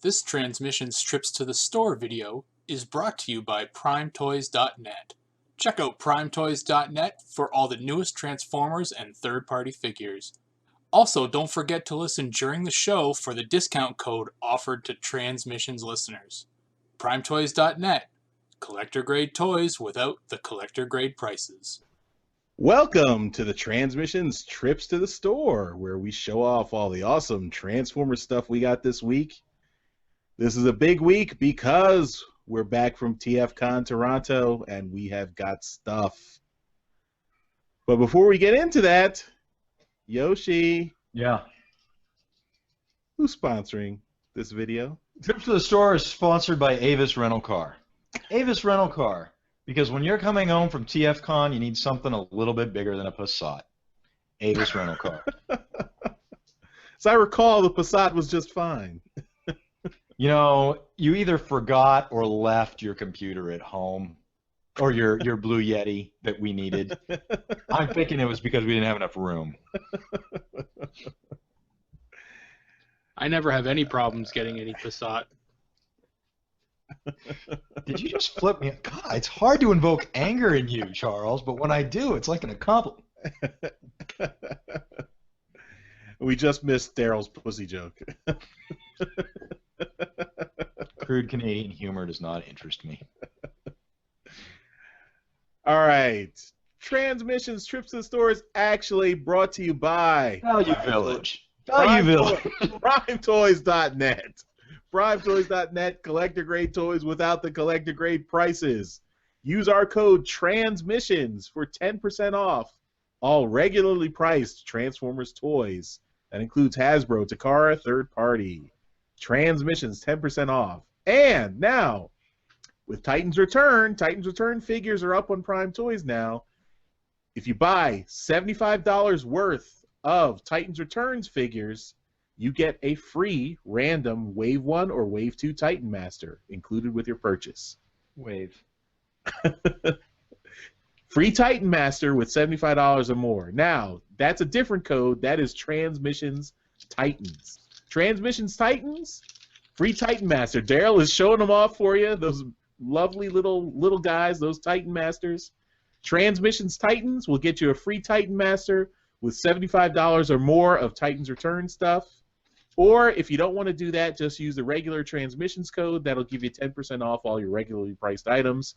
This Transmissions Trips to the Store video is brought to you by PrimeToys.net. Check out PrimeToys.net for all the newest Transformers and third-party figures. Also, don't forget to listen during the show for the discount code offered to Transmissions listeners. PrimeToys.net. Collector-grade toys without the collector-grade prices. Welcome to the Transmissions Trips to the Store, where we show off all the awesome Transformer stuff we got this week. This is a big week because we're back from TFcon Toronto and we have got stuff. But before we get into that, Yoshi. Yeah. Who's sponsoring this video? Trips to the Store is sponsored by Avis Rental Car. Avis Rental Car. Because when you're coming home from TFcon, you need something a little bit bigger than a Passat. Avis Rental Car. As I recall, the Passat was just fine. You know, you either forgot or left your computer at home, or your Blue Yeti that we needed. I'm thinking it was because we didn't have enough room. I never have any problems getting any Passat. Did you just flip me? God, it's hard to invoke anger in you, Charles, but when I do, it's like an compliment. We just missed Daryl's pussy joke. Crude Canadian humor does not interest me. All right. Transmissions Trips to the Store is actually brought to you by Value Village. Value Village. PrimeToys.net. PrimeToys.net, collector-grade toys without the collector-grade prices. Use our code TRANSMISSIONS for 10% off all regularly priced Transformers toys. That includes Hasbro, Takara, third party. Transmissions, 10% off. And now, with Titans Return figures are up on Prime Toys now. If you buy $75 worth of Titans Returns figures, you get a free random Wave 1 or Wave 2 Titan Master included with your purchase. Wave. Free Titan Master with $75 or more. Now, that's a different code. That is Transmissions Titans. Transmissions Titans, free Titan Master. Daryl is showing them off for you. Those lovely little guys, those Titan Masters. Transmissions Titans will get you a free Titan Master with $75 or more of Titans Return stuff. Or if you don't want to do that, just use the regular Transmissions code. That'll give you 10% off all your regularly priced items.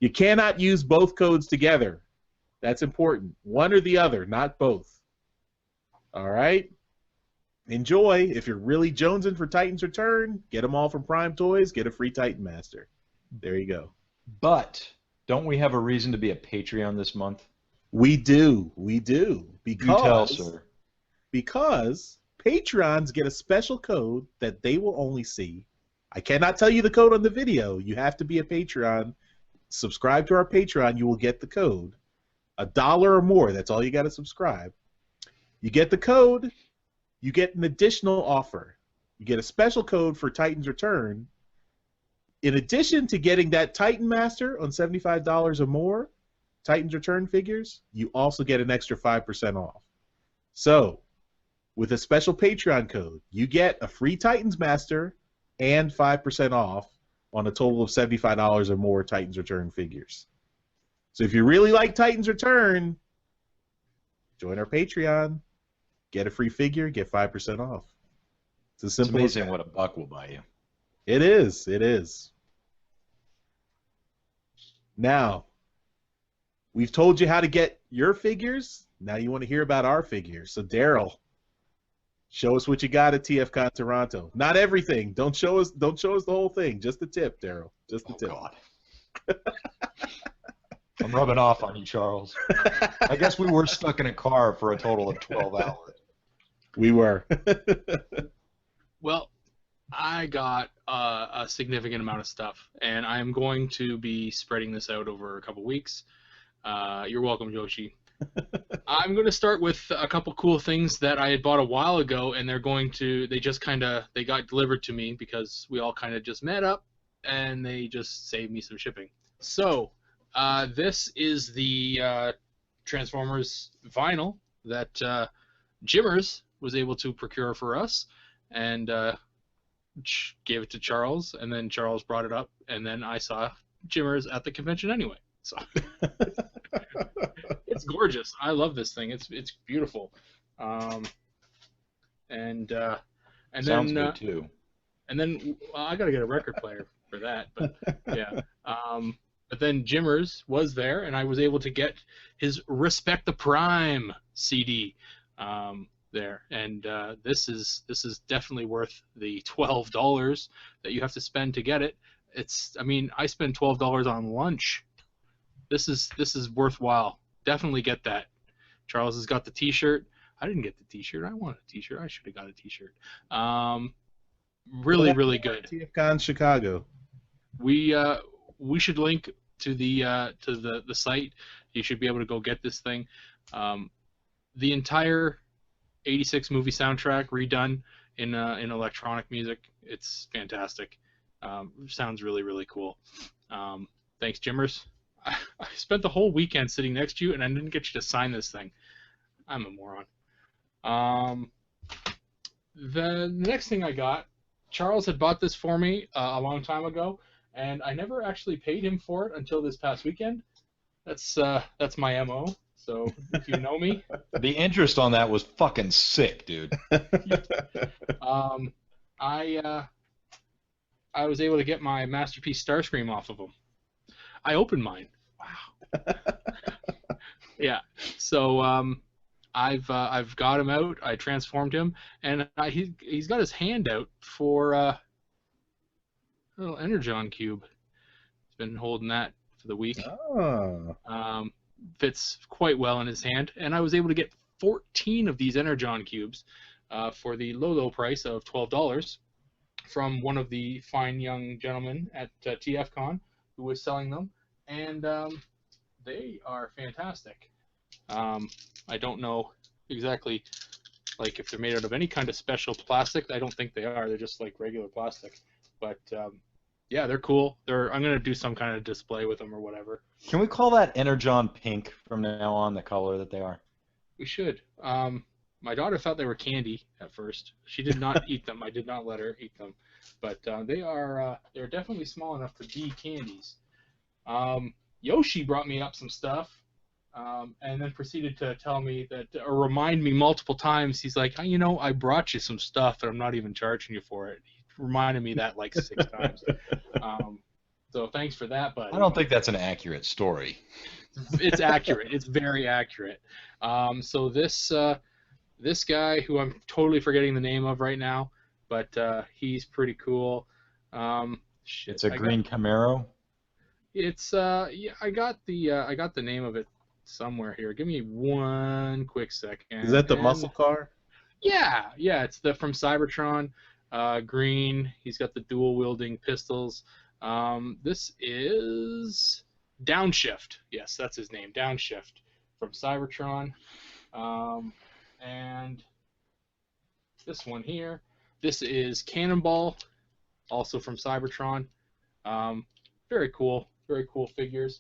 You cannot use both codes together. That's important. One or the other, not both. All right? Enjoy. If you're really jonesing for Titans Return, get them all from Prime Toys. Get a free Titan Master. There you go. But don't we have a reason to be a Patreon this month? We do. We do. Because, you tell, sir. Because Patrons get a special code that they will only see. I cannot tell you the code on the video. You have to be a Patreon. Subscribe to our Patreon. You will get the code. $1 or more. That's all you got to subscribe. You get the code. You get an additional offer. You get a special code for Titans Return. In addition to getting that Titan Master on $75 or more, Titans Return figures, you also get an extra 5% off. So, with a special Patreon code, you get a free Titans Master and 5% off on a total of $75 or more Titans Return figures. So if you really like Titans Return, join our Patreon. Get a free figure, get 5% off. It's amazing what $1 will buy you. It is. It is. Now, we've told you how to get your figures. Now you want to hear about our figures. So, Daryl, show us what you got at TFcon Toronto. Not everything. Don't show us the whole thing. Just the tip, Daryl. Just the tip. God. I'm rubbing off on you, Charles. I guess we were stuck in a car for a total of 12 hours. We were. Well, I got a significant amount of stuff, and I'm going to be spreading this out over a couple weeks. You're welcome, Yoshi. I'm going to start with a couple cool things that I had bought a while ago, and they got delivered to me because we all kind of just met up, and they just saved me some shipping. So, this is the Transformers vinyl that Jimmers was able to procure for us, and gave it to Charles, and then Charles brought it up, and then I saw Jimmers at the convention anyway. So it's gorgeous. I love this thing. It's beautiful. And Sounds then good too. and then I gotta get a record player for that. But yeah. But then Jimmers was there, and I was able to get his Respect the Prime CD there. And this is definitely worth the $12 that you have to spend to get it. I mean, I spend $12 on lunch. This is worthwhile. Definitely get that. Charles has got the T-shirt. I didn't get the T-shirt. I want a T-shirt. I should have got a T-shirt. Really good. TFcon Chicago. We should link to the site. You should be able to go get this thing. The entire '86 movie soundtrack redone in electronic music. It's fantastic. Sounds really cool. Thanks, Jimmers. I spent the whole weekend sitting next to you, and I didn't get you to sign this thing. I'm a moron. The next thing I got, Charles had bought this for me a long time ago, and I never actually paid him for it until this past weekend. That's my MO. So if you know me, the interest on that was fucking sick, dude. I was able to get my Masterpiece Starscream off of him. I opened mine. Wow. Yeah. So I've got him out. I transformed him, and he's got his hand out for a little Energon cube. He's been holding that for the week. Oh. Fits quite well in his hand, and I was able to get 14 of these Energon cubes for the low price of $12 from one of the fine young gentlemen at TFcon who was selling them, and they are fantastic. I don't know exactly like if they're made out of any kind of special plastic. I don't think they are. They're just like regular plastic, but yeah, they're cool. I'm gonna do some kind of display with them or whatever. Can we call that Energon pink from now on, the color that they are? We should. My daughter thought they were candy at first. She did not eat them. I did not let her eat them, but they're definitely small enough to be candies. Yoshi brought me up some stuff, and then proceeded to tell me that, or remind me multiple times. He's like, you know, I brought you some stuff, and I'm not even charging you for it. He reminded me that like 6 times. So thanks for that, buddy. I don't think that's an accurate story. It's accurate. It's very accurate. So this guy, who I'm totally forgetting the name of right now, but he's pretty cool. It's a green Camaro. It's yeah, I got the name of it somewhere here. Give me one quick second. Is that the muscle car? Yeah, it's from Cybertron. Green. He's got the dual wielding pistols. This is Downshift. Yes, that's his name, Downshift, from Cybertron. And this one here, this is Cannonball, also from Cybertron. Very cool figures.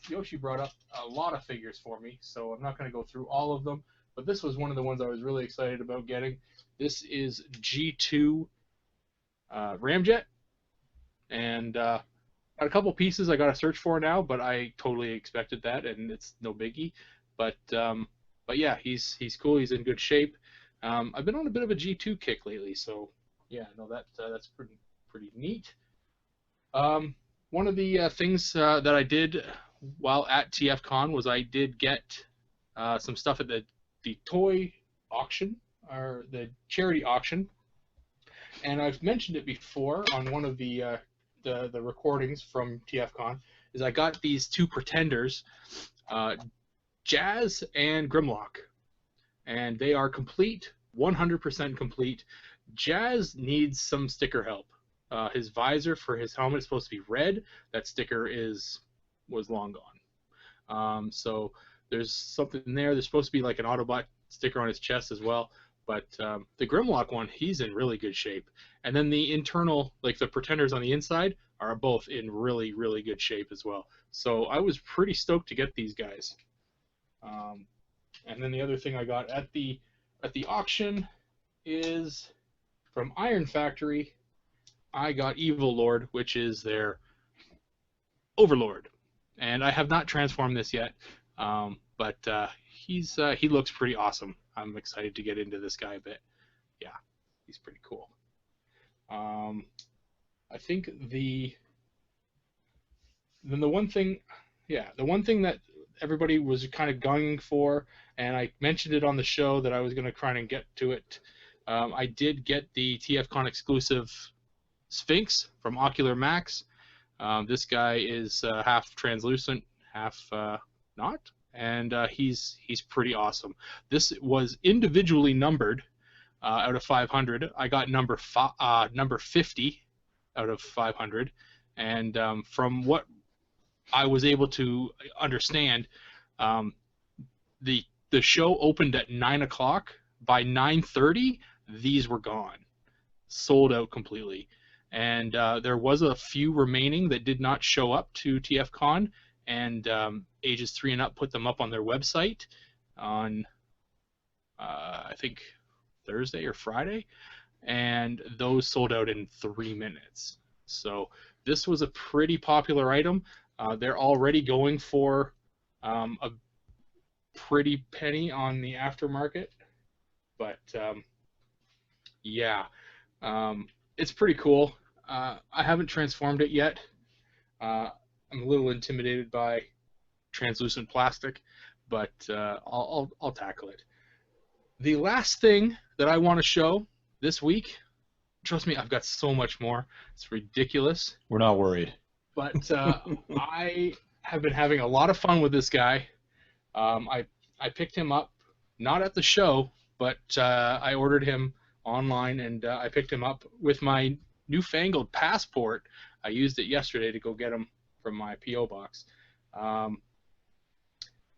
Yoshi brought up a lot of figures for me, so I'm not going to go through all of them, but this was one of the ones I was really excited about getting. This is G2 Ramjet, and got a couple pieces I got to search for now, but I totally expected that, and it's no biggie. But yeah, he's cool. He's in good shape. I've been on a bit of a G2 kick lately, so yeah, no, that's pretty neat. One of the things that I did while at TFcon was I did get some stuff at the toy auction, or the charity auction, and I've mentioned it before on one of the recordings from TFcon. Is I got these 2 Pretenders, Jazz and Grimlock, and they are complete, 100% complete. Jazz needs some sticker help. His visor for his helmet is supposed to be red. That sticker was long gone. So there's something there. There's supposed to be like an Autobot sticker on his chest as well. But the Grimlock one, he's in really good shape. And then the internal, like the Pretenders on the inside, are both in really good shape as well. So I was pretty stoked to get these guys. And then the other thing I got at the auction is from Iron Factory. I got Evil Lord, which is their Overlord, and I have not transformed this yet, but he looks pretty awesome. I'm excited to get into this guy a bit. Yeah, he's pretty cool. I think the one thing, the one thing that everybody was kind of gunning for, and I mentioned it on the show that I was going to try and get to it. I did get the TFcon exclusive Sphinx from Ocular Max. This guy is half translucent, half not, and he's pretty awesome. This was individually numbered out of 500. I got number 50 out of 500, and from what I was able to understand, the show opened at 9 o'clock. By 9:30, these were gone, sold out completely. And there was a few remaining that did not show up to TFcon, and ages 3 and up put them up on their website on I think Thursday or Friday, and those sold out in 3 minutes. So this was a pretty popular item. They're already going for a pretty penny on the aftermarket, but yeah, it's pretty cool. I haven't transformed it yet. I'm a little intimidated by translucent plastic, but I'll tackle it. The last thing that I want to show this week, trust me, I've got so much more. It's ridiculous. We're not worried. But I have been having a lot of fun with this guy. I picked him up, not at the show, but I ordered him online, and I picked him up with my newfangled passport. I used it yesterday to go get him from my P.O. box.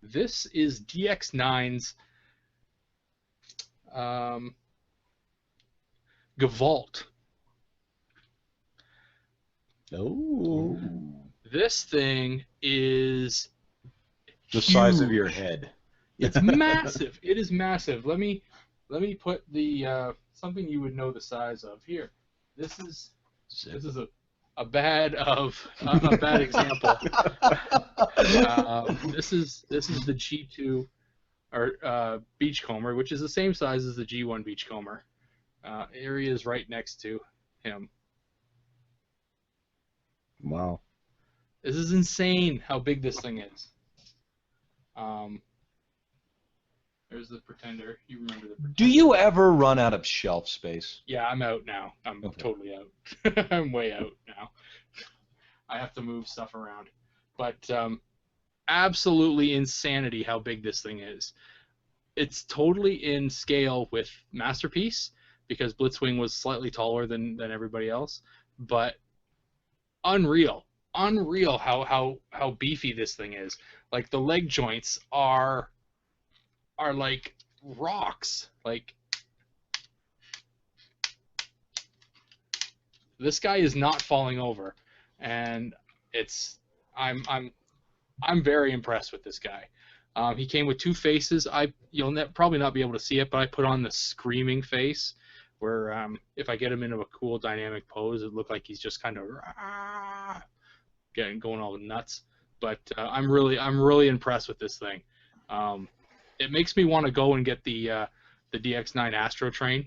This is DX9's Gavolt. Oh. This thing is The size of your head. It's massive. It is massive. Let me put the something you would know the size of here. This is a bad example. This is the G2 or Beachcomber, which is the same size as the G1 Beachcomber. Area is right next to him. Wow. This is insane how big this thing is. There's the Pretender. You remember the Pretender. Do you ever run out of shelf space? Yeah, I'm out now. I'm totally out. I'm way out now. I have to move stuff around. But absolutely insanity how big this thing is. It's totally in scale with Masterpiece because Blitzwing was slightly taller than everybody else. But unreal how beefy this thing is. Like the leg joints are like rocks. Like this guy is not falling over, and I'm very impressed with this guy. He came with 2 faces. You'll probably not be able to see it, but I put on the screaming face, where if I get him into a cool dynamic pose, it looked like he's just kind of going all nuts. But I'm really impressed with this thing. It makes me want to go and get the DX9 Astro Train,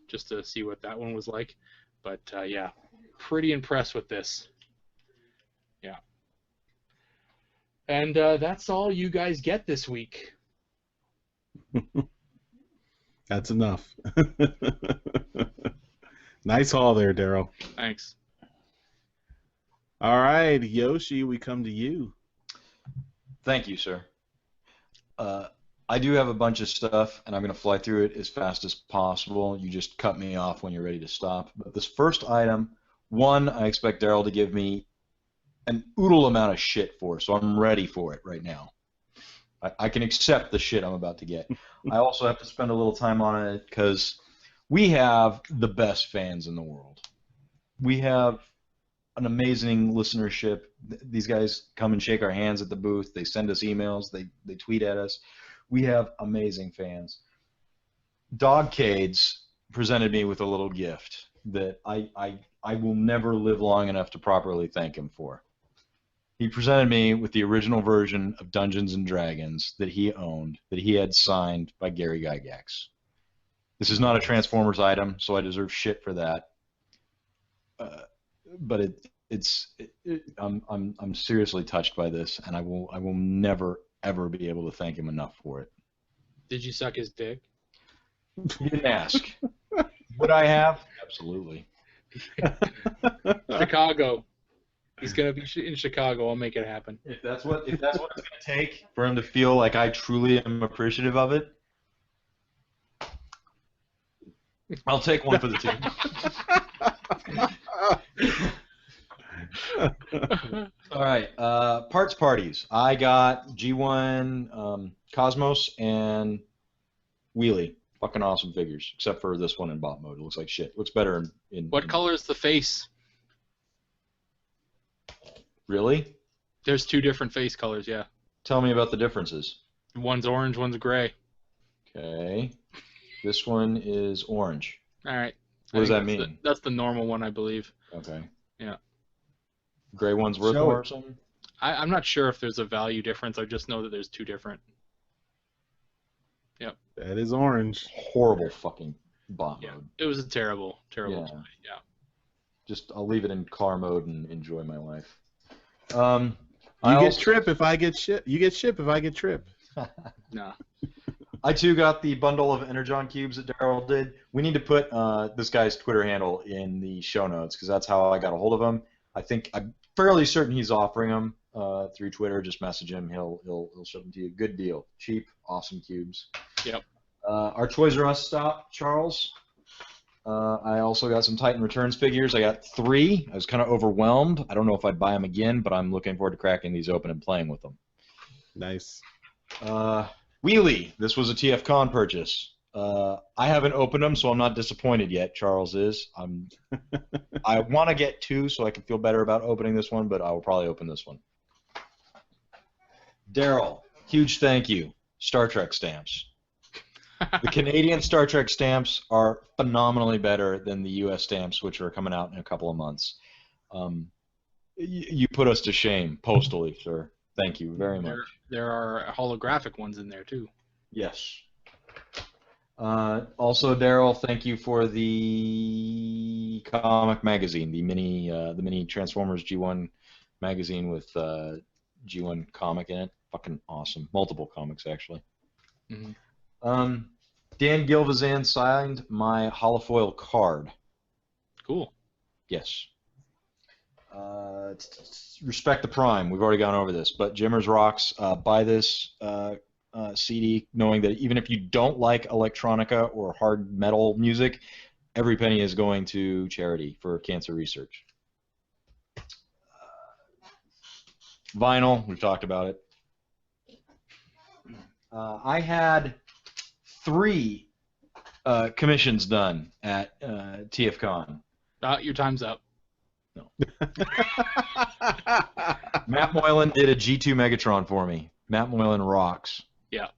just to see what that one was like. But yeah, pretty impressed with this. Yeah. And that's all you guys get this week. That's enough. Nice haul there, Daryl. Thanks. All right, Yoshi, we come to you. Thank you, sir. I do have a bunch of stuff, and I'm going to fly through it as fast as possible. You just cut me off when you're ready to stop. But this first item, I expect Daryl to give me an oodle amount of shit for, so I'm ready for it right now. I can accept the shit I'm about to get. I also have to spend a little time on it because we have the best fans in the world. We have an amazing listenership. These guys come and shake our hands at the booth. They send us emails. They tweet at us. We have amazing fans. Dogcades presented me with a little gift. that I will never live long enough to properly thank him for. He presented me with the original version of Dungeons and Dragons that he owned, that he had signed by Gary Gygax. This is not a Transformers item, so I deserve shit for that. But I'm seriously touched by this, and I will never ever be able to thank him enough for it. Did you suck his dick? You didn't ask. Would I have? Absolutely. Chicago. He's gonna be in Chicago. I'll make it happen. If that's what it's gonna take for him to feel like I truly am appreciative of it, I'll take one for the team. All right, parts parties. I got G1 Cosmos and Wheelie. Fucking awesome figures, except for this one in bot mode. It looks like shit. It looks better in What color is the face? Really? There's 2 different face colors, yeah. Tell me about the differences. One's orange, one's gray. Okay. This one is orange. All right. What does that mean? That's the normal one, I believe. Okay. Yeah. Gray one's worth more or something? I'm not sure if there's a value difference. I just know that there's 2 different. Yep. That is orange. Horrible fucking bot mode. It was a terrible toy. Yeah. Just I'll leave it in car mode and enjoy my life. You get trip if I get ship. You get ship if I get trip. Nah. I too got the bundle of Energon cubes that Daryl did. We need to put this guy's Twitter handle in the show notes because that's how I got a hold of him. I'm fairly certain he's offering them through Twitter. Just message him. He'll ship them to you. Good deal. Cheap, awesome cubes. Yep. Our Toys R Us stop, Charles. I also got some Titan Returns figures. I got 3. I was kind of overwhelmed. I don't know if I'd buy them again, but I'm looking forward to cracking these open and playing with them. Nice. Wheelie. This was a TFcon purchase. I haven't opened them, so I'm not disappointed yet. Charles is. I want to get 2 so I can feel better about opening this one, but I will probably open this one. Daryl, huge thank you. Star Trek stamps. The Canadian Star Trek stamps are phenomenally better than the U.S. stamps, which are coming out in a couple of months. You put us to shame, postally, sir. Thank you very much. There are holographic ones in there, too. Yes. Also, Daryl, thank you for the comic magazine, the mini Transformers G1 magazine with G1 comic in it. Fucking awesome. Multiple comics, actually. Mm-hmm. Dan Gilvazan signed my holofoil card. Cool. Yes. Respect the Prime. We've already gone over this, but Jimmers rocks. Buy this CD, knowing that even if you don't like electronica or hard metal music, every penny is going to charity for cancer research. Vinyl. We've talked about it. I had 3 commissions done at TFcon. Your time's up. No. Matt Moylan did a G2 Megatron for me. Matt Moylan rocks. Yeah,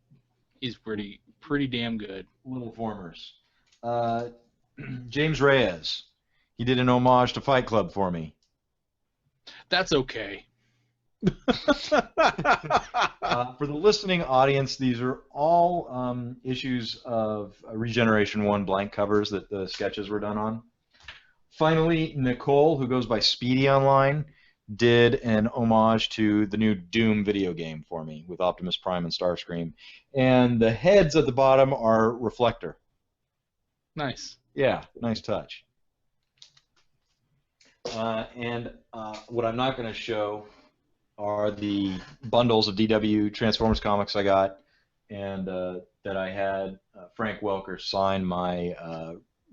he's pretty damn good. Little formers. James Reyes. He did an homage to Fight Club for me. That's okay. For the listening audience, these are all issues of Regeneration 1 blank covers that the sketches were done on. Finally, Nicole, who goes by Speedy online, did an homage to the new Doom video game for me with Optimus Prime and Starscream. And the heads at the bottom are Reflector. Nice. Yeah, nice touch. And what I'm not going to show are the bundles of DW Transformers comics I got, and that I had Frank Welker sign my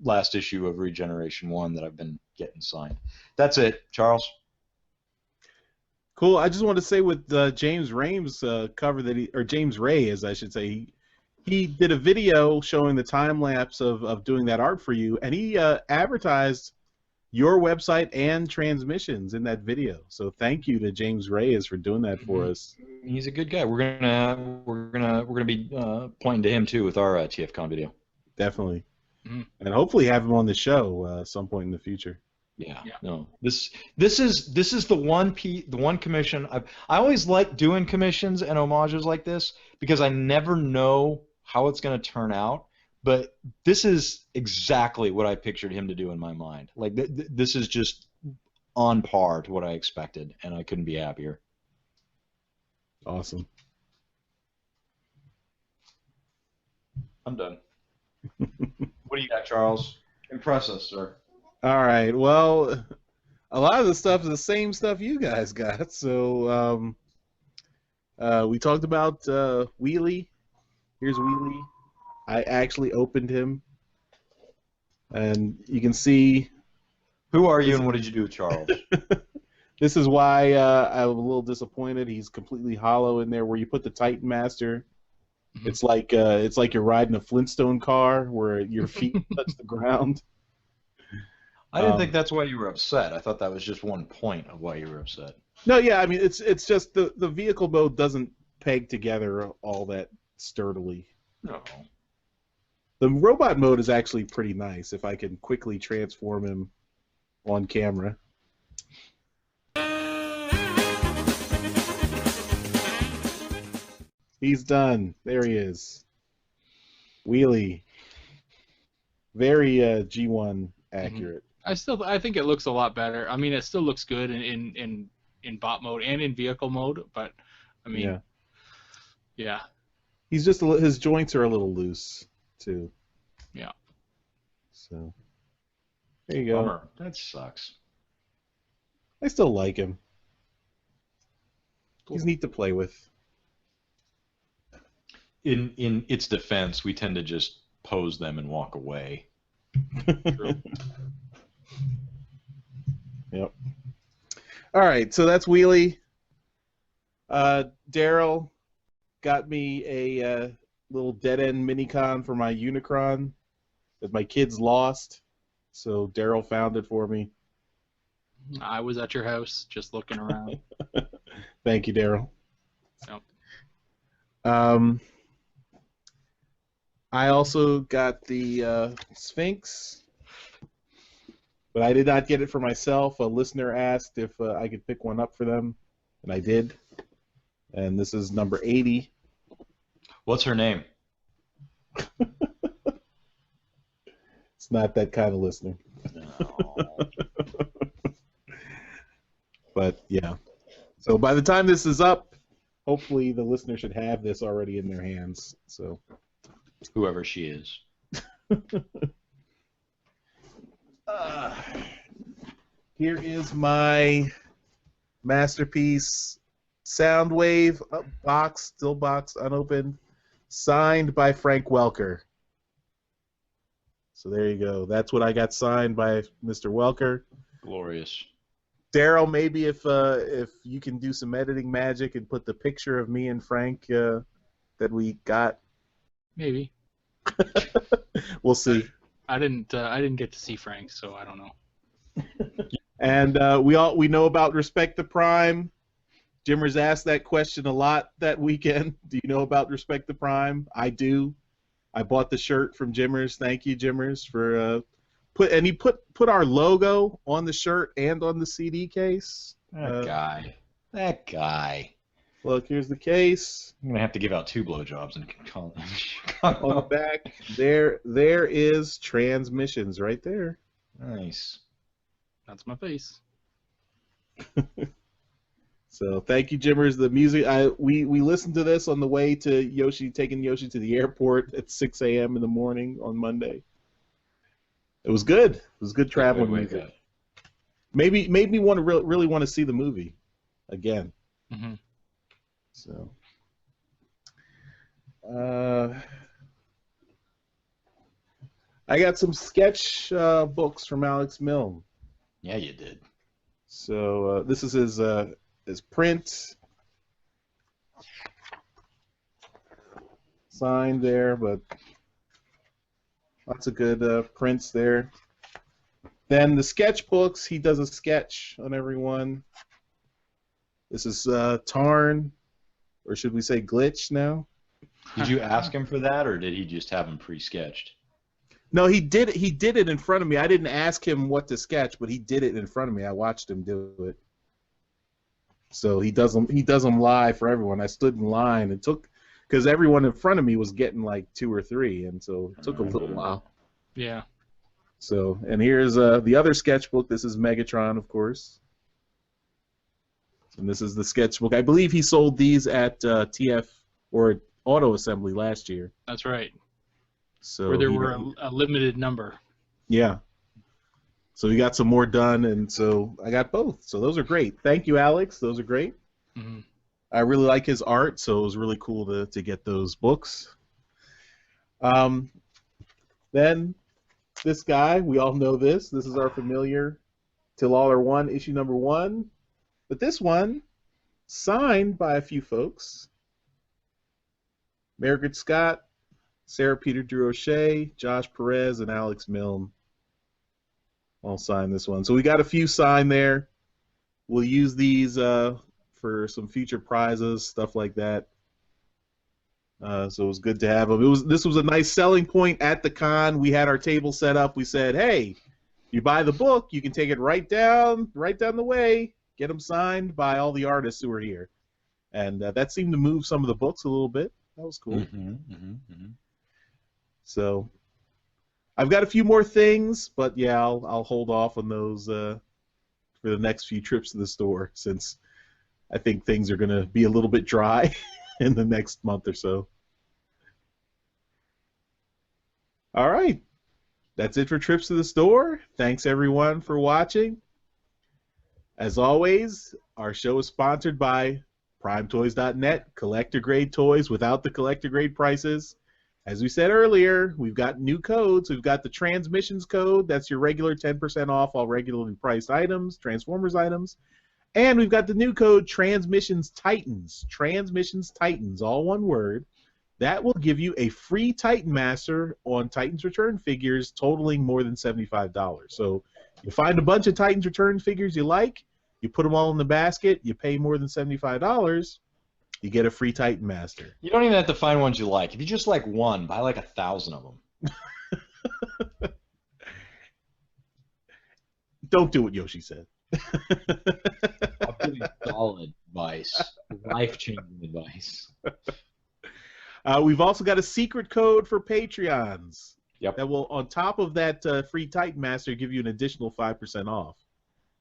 last issue of Regeneration 1 that I've been getting signed. That's it, Charles. Cool. I just want to say with James Rames' cover that or James Ray, as I should say, he did a video showing the time lapse of doing that art for you, and he advertised your website and Transmissions in that video. So thank you to James Reyes for doing that for us. He's a good guy. We're gonna be pointing to him too with our TFcon video. Definitely. and hopefully have him on the show some point in the future. Yeah, Yeah. no. This is the one commission. I always like doing commissions and homages like this because I never know how it's going to turn out. But this is exactly what I pictured him to do in my mind. Like this is just on par to what I expected, and I couldn't be happier. Awesome. I'm done. What do you got, Charles? Impress us, sir. All right. Well, a lot of the stuff is the same stuff you guys got. So we talked about Wheelie. Here's Wheelie. I actually opened him, and you can see. Who are you, and what did you do with Charles? This is why I'm a little disappointed. He's completely hollow in there. Where you put the Titan Master, it's like you're riding a Flintstone car where your feet touch the ground. I didn't think that's why you were upset. I thought that was just one point of why you were upset. No, yeah, I mean it's just the vehicle mode doesn't peg together all that sturdily. No. The robot mode is actually pretty nice if I can quickly transform him on camera. He's done. There he is. Wheelie. Very G1 accurate. I think it looks a lot better. I mean, it still looks good in bot mode and in vehicle mode, but I mean, yeah. He's just his joints are a little loose too. Yeah. So there you go. Bummer. That sucks. I still like him. Cool. He's neat to play with. In its defense, we tend to just pose them and walk away. True. Yep. All right, so that's Wheelie. Daryl got me a little dead-end minicon for my Unicron that my kids lost, so Daryl found it for me. I was at your house just looking around. Thank you, Daryl. Yep. I also got the Sphinx, but I did not get it for myself. A listener asked if I could pick one up for them, and I did. And this is number 80. What's her name? It's not that kind of listener. No. But yeah. So by the time this is up, hopefully the listener should have this already in their hands. So Whoever she is. Here is my masterpiece Soundwave box, still boxed, unopened, signed by Frank Welker. So there you go. That's what I got signed by Mr. Welker. Glorious. Daryl, maybe if you can do some editing magic and put the picture of me and Frank that we got. Maybe. We'll see. I didn't get to see Frank, so I don't know. And we know about Respect the Prime. Jimmers asked that question a lot that weekend. Do you know about Respect the Prime? I do. I bought the shirt from Jimmers. Thank you, Jimmers, for he put our logo on the shirt and on the CD case. That guy. Look, here's the case. I'm gonna have to give out 2 blowjobs in Chicago. On the back, there is TransMissions right there. Nice. That's my face. So thank you, Jimmers. The music, we listened to this on the way to taking Yoshi to the airport at 6 a.m. in the morning on Monday. It was good. It was good traveling music. Made me want to really want to see the movie again. Mm-hmm. So, I got some sketch books from Alex Milne. Yeah, you did. So this is his print, signed there, but lots of good prints there. Then the sketch books, he does a sketch on every one. This is Tarn, or should we say Glitch now? Did you ask him for that, or did he just have him pre-sketched? No, he did. He did it in front of me. I didn't ask him what to sketch, but he did it in front of me. I watched him do it. So he does them. He does them live for everyone. I stood in line and took, because everyone in front of me was getting like 2 or 3, and so it took a little while. Yeah. So, and here's the other sketchbook. This is Megatron, of course. And this is the sketchbook. I believe he sold these at TF or Auto Assembly last year. That's right. So where there were a limited number. Yeah. So we got some more done, and so I got both. So those are great. Thank you, Alex. Those are great. Mm-hmm. I really like his art, so it was really cool to get those books. Then this guy, we all know this. This is our familiar Till All Are One, issue number 1. But this one, signed by a few folks. Margaret Scott, Sarah Peter Drew O'Shea, Josh Perez, and Alex Milne all signed this one. So we got a few signed there. We'll use these for some future prizes, stuff like that. So it was good to have them. This was a nice selling point at the con. We had our table set up. We said, hey, you buy the book, you can take it right down the way, get them signed by all the artists who are here. And that seemed to move some of the books a little bit. That was cool. So I've got a few more things, but yeah, I'll hold off on those for the next few trips to the store, since I think things are going to be a little bit dry in the next month or so. All right. That's it for trips to the store. Thanks everyone for watching. As always, our show is sponsored by PrimeToys.net, collector grade toys without the collector grade prices. As we said earlier, we've got new codes. We've got the TransMissions code. That's your regular 10% off all regularly priced items, Transformers items. And we've got the new code TransMissions Titans. TransMissions Titans, all one word. That will give you a free Titan Master on Titans Return figures totaling more than $75. So you find a bunch of Titans Return figures you like, you put them all in the basket, you pay more than $75, you get a free Titan Master. You don't even have to find ones you like. If you just like one, buy like 1,000 of them. Don't do what Yoshi said. I'm giving solid advice, life-changing advice. We've also got a secret code for Patreons. Yep. That will, on top of that free Titan Master, give you an additional 5% off.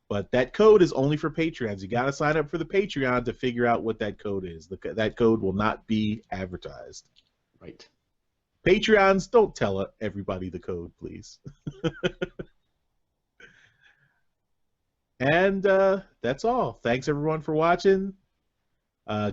But that code is only for Patreons. You got to sign up for the Patreon to figure out what that code is. That code will not be advertised. Right. Patreons, don't tell everybody the code, please. And that's all. Thanks everyone for watching.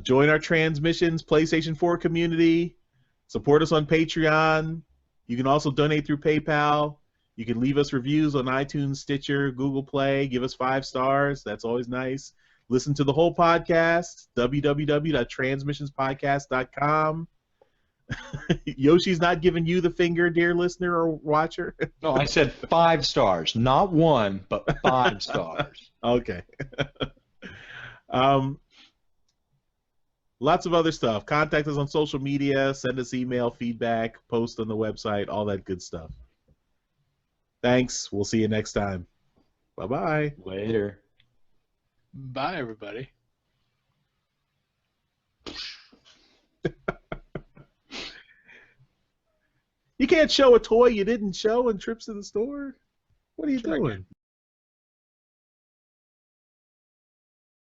Join our TransMissions PlayStation 4 community. Support us on Patreon. You can also donate through PayPal. You can leave us reviews on iTunes, Stitcher, Google Play. Give us 5 stars. That's always nice. Listen to the whole podcast, www.transmissionspodcast.com. Yoshi's not giving you the finger, dear listener or watcher. No, I said 5 stars. Not 1, but 5 stars. Okay. Lots of other stuff. Contact us on social media, send us email, feedback, post on the website, all that good stuff. Thanks. We'll see you next time. Bye-bye. Later. Bye, everybody. You can't show a toy you didn't show in trips to the store? What are you doing?